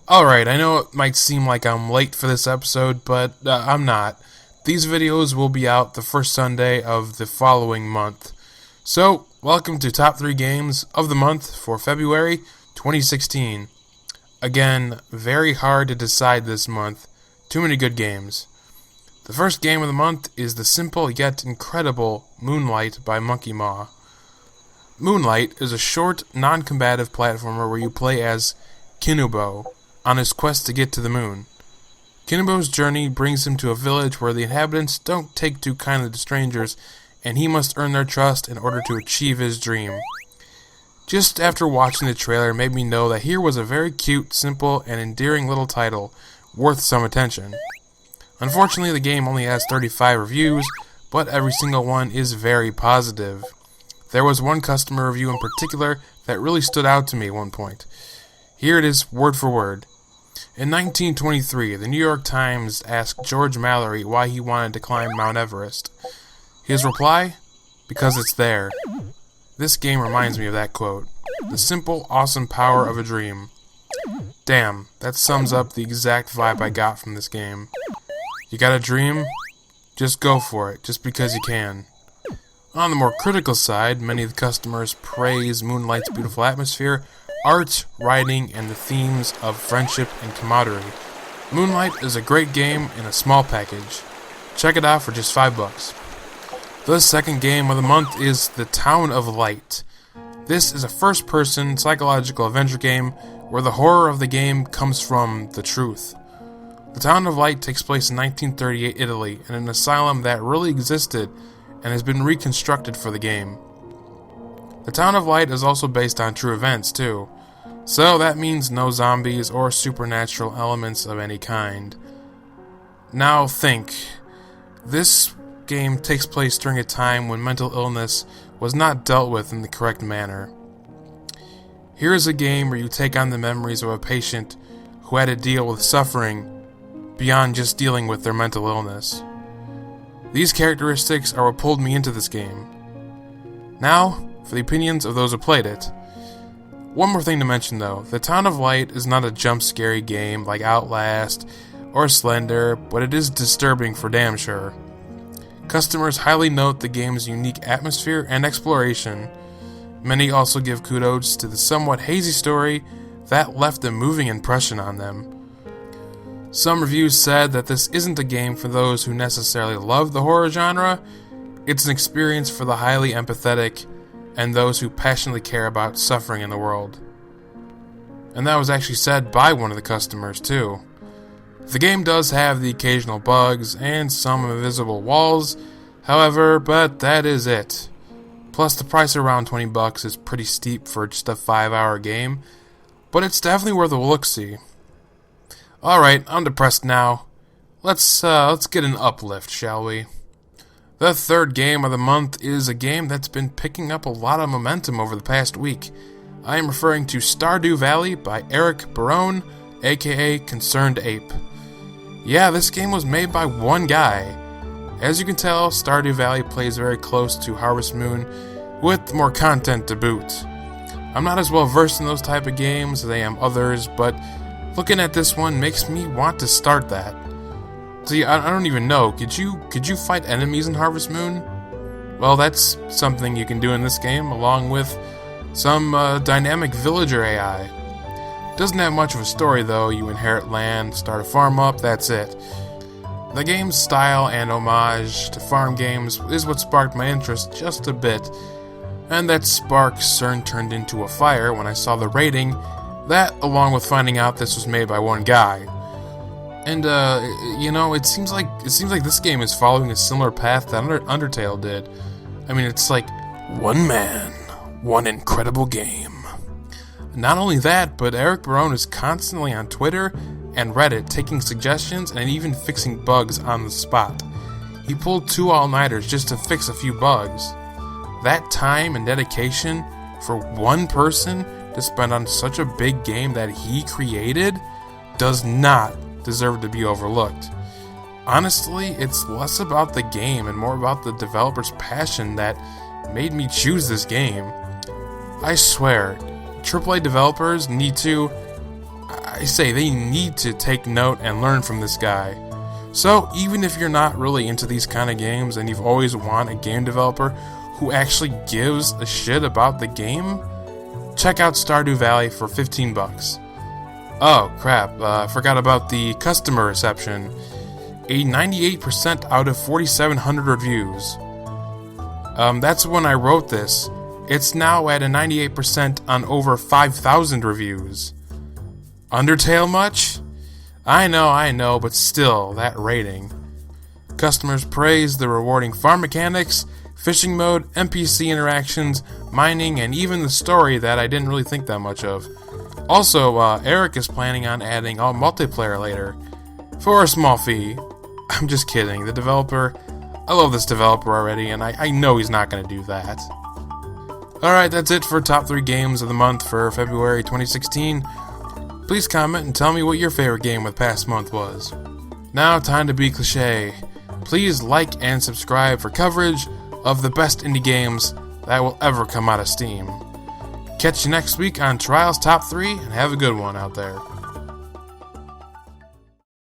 Alright, I know it might seem like I'm late for this episode, but I'm not. These videos will be out the first Sunday of the following month. So, welcome to Top 3 Games of the Month for February 2016. Again, very hard to decide this month. Too many good games. The first game of the month is the simple yet incredible Moonlight by MonkeyMaw. Moonlight is a short, non-combative platformer where you play as Kinubo on his quest to get to the moon. Kinubo's journey brings him to a village where the inhabitants don't take too kindly to strangers, and he must earn their trust in order to achieve his dream. Just after watching the trailer made me know that here was a very cute, simple, and endearing little title, worth some attention. Unfortunately, the game only has 35 reviews, but every single one is very positive. There was one customer review in particular that really stood out to me at one point. Here it is, word for word. In 1923, the New York Times asked George Mallory why he wanted to climb Mount Everest. His reply? Because it's there. This game reminds me of that quote. The simple, awesome power of a dream. Damn, that sums up the exact vibe I got from this game. You got a dream? Just go for it, just because you can. On the more critical side, many of the customers praise Moonlight's beautiful atmosphere, art, writing, and the themes of friendship and camaraderie. Moonlight is a great game in a small package. Check it out for just $5. The second game of the month is The Town of Light. This is a first-person psychological adventure game where the horror of the game comes from the truth. The Town of Light takes place in 1938 Italy in an asylum that really existed and has been reconstructed for the game. The Town of Light is also based on true events, too. So that means no zombies or supernatural elements of any kind. Now think. This game takes place during a time when mental illness was not dealt with in the correct manner. Here is a game where you take on the memories of a patient who had to deal with suffering beyond just dealing with their mental illness. These characteristics are what pulled me into this game. Now, for the opinions of those who played it. One more thing to mention though, The Town of Light is not a jump-scary game like Outlast or Slender, but it is disturbing for damn sure. Customers highly note the game's unique atmosphere and exploration. Many also give kudos to the somewhat hazy story that left a moving impression on them. Some reviews said that this isn't a game for those who necessarily love the horror genre. It's an experience for the highly empathetic and those who passionately care about suffering in the world. And that was actually said by one of the customers too. The game does have the occasional bugs and some invisible walls, however, but that is it. Plus the price around $20 is pretty steep for just a 5-hour game, but it's definitely worth a look-see. Alright, I'm depressed now. Let's get an uplift, shall we? The third game of the month is a game that's been picking up a lot of momentum over the past week. I am referring to Stardew Valley by Eric Barone, aka ConcernedApe. Yeah, this game was made by one guy. As you can tell, Stardew Valley plays very close to Harvest Moon, with more content to boot. I'm not as well versed in those type of games as I am others, but looking at this one makes me want to start that. See, I don't even know. Could you fight enemies in Harvest Moon? Well, that's something you can do in this game, along with some dynamic villager AI. Doesn't have much of a story though. You inherit land, start a farm up, that's it. The game's style and homage to farm games is what sparked my interest just a bit, and that spark soon turned into a fire when I saw the rating. That, along with finding out this was made by one guy. And, it seems like this game is following a similar path that Undertale did. I mean, it's like, one man, one incredible game. Not only that, but Eric Barone is constantly on Twitter and Reddit taking suggestions and even fixing bugs on the spot. He pulled 2 all-nighters just to fix a few bugs. That time and dedication for one person to spend on such a big game that he created does not deserve to be overlooked. Honestly, it's less about the game and more about the developer's passion that made me choose this game. I swear, AAA developers need to, I say they need to take note and learn from this guy. So even if you're not really into these kind of games and you've always wanted a game developer who actually gives a shit about the game, check out Stardew Valley for 15 bucks. Oh crap, I forgot about the customer reception. A 98% out of 4,700 reviews. That's when I wrote this. It's now at a 98% on over 5,000 reviews. Undertale much? I know, but still, that rating. Customers praise the rewarding farm mechanics, fishing mode, NPC interactions, mining, and even the story that I didn't really think that much of. Also, Eric is planning on adding all multiplayer later, for a small fee. I'm just kidding, the developer, I love this developer already, and I know he's not going to do that. Alright, that's it for top 3 games of the month for February 2016. Please comment and tell me what your favorite game of the past month was. Now, time to be cliche. Please like and subscribe for coverage of the best indie games that will ever come out of Steam. Catch you next week on Trials Top 3, and have a good one out there.